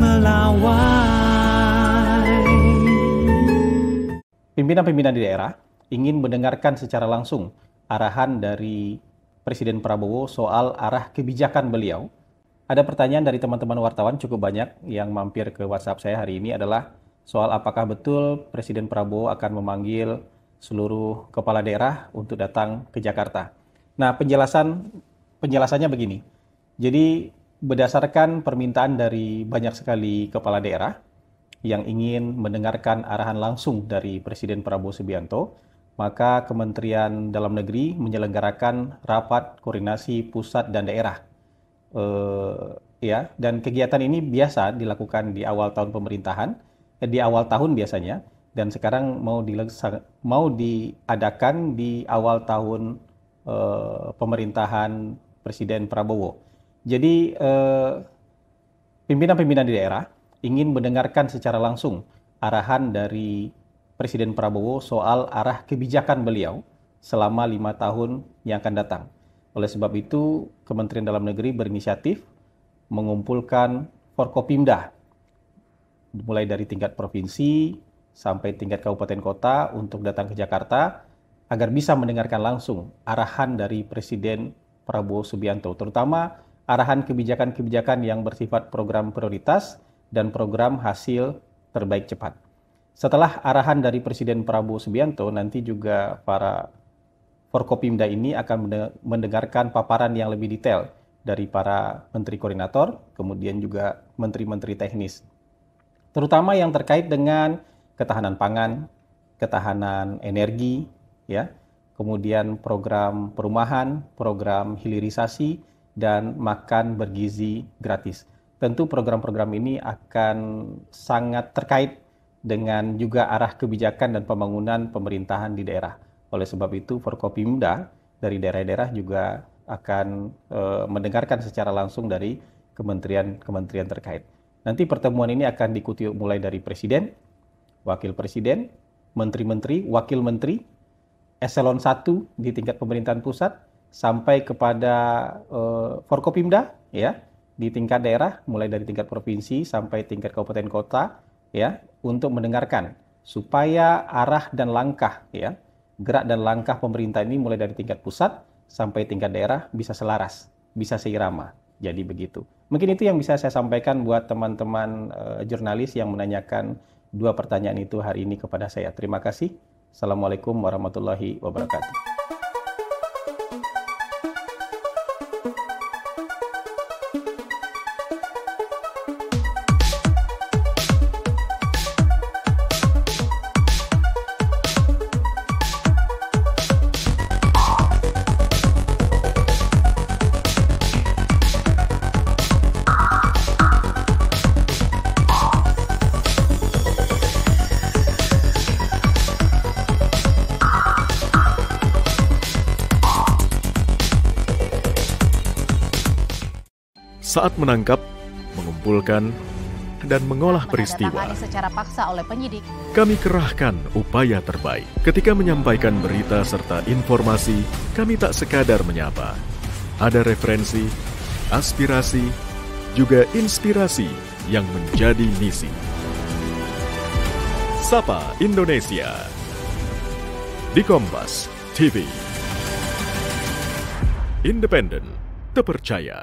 melawai. Pimpinan-pimpinan di daerah ingin mendengarkan secara langsung arahan dari Presiden Prabowo soal arah kebijakan beliau. Ada pertanyaan dari teman-teman wartawan cukup banyak yang mampir ke WhatsApp saya hari ini adalah soal apakah betul Presiden Prabowo akan memanggil seluruh kepala daerah untuk datang ke Jakarta. Nah, penjelasannya begini. Jadi berdasarkan permintaan dari banyak sekali kepala daerah yang ingin mendengarkan arahan langsung dari Presiden Prabowo Subianto, maka Kementerian Dalam Negeri menyelenggarakan rapat koordinasi pusat dan daerah. Dan kegiatan ini biasa dilakukan di awal tahun pemerintahan, di awal tahun biasanya, dan sekarang mau diadakan di awal tahun pemerintahan Presiden Prabowo. Jadi pimpinan-pimpinan di daerah ingin mendengarkan secara langsung arahan dari Presiden Prabowo soal arah kebijakan beliau selama 5 tahun yang akan datang. Oleh sebab itu, Kementerian Dalam Negeri berinisiatif mengumpulkan Forkopimda, mulai dari tingkat provinsi sampai tingkat kabupaten kota untuk datang ke Jakarta agar bisa mendengarkan langsung arahan dari Presiden Prabowo Subianto, terutama arahan kebijakan-kebijakan yang bersifat program prioritas dan program hasil terbaik cepat. Setelah arahan dari Presiden Prabowo Subianto, nanti juga para Forkopimda ini akan mendengarkan paparan yang lebih detail dari para menteri koordinator, kemudian juga menteri-menteri teknis, terutama yang terkait dengan ketahanan pangan, ketahanan energi, kemudian program perumahan, program hilirisasi, dan makan bergizi gratis. Tentu program-program ini akan sangat terkait dengan juga arah kebijakan dan pembangunan pemerintahan di daerah. Oleh sebab itu, Forkopimda dari daerah-daerah juga akan mendengarkan secara langsung dari kementerian-kementerian terkait. Nanti pertemuan ini akan diikuti mulai dari Presiden, Wakil Presiden, Menteri-Menteri, Wakil Menteri, Eselon 1 di tingkat pemerintahan pusat, sampai kepada Forkopimda di tingkat daerah, mulai dari tingkat provinsi sampai tingkat kabupaten kota, untuk mendengarkan supaya arah dan langkah, gerak dan langkah pemerintah ini mulai dari tingkat pusat sampai tingkat daerah bisa selaras, bisa seirama. Jadi begitu. Mungkin itu yang bisa saya sampaikan buat teman-teman jurnalis yang menanyakan 2 pertanyaan itu hari ini kepada saya. Terima kasih. Assalamualaikum warahmatullahi wabarakatuh. Saat menangkap, mengumpulkan, dan mengolah peristiwa, secara paksa oleh penyidik, kami kerahkan upaya terbaik. Ketika menyampaikan berita serta informasi, kami tak sekadar menyapa. Ada referensi, aspirasi, juga inspirasi yang menjadi misi. Sapa Indonesia di Kompas TV. Independen, terpercaya.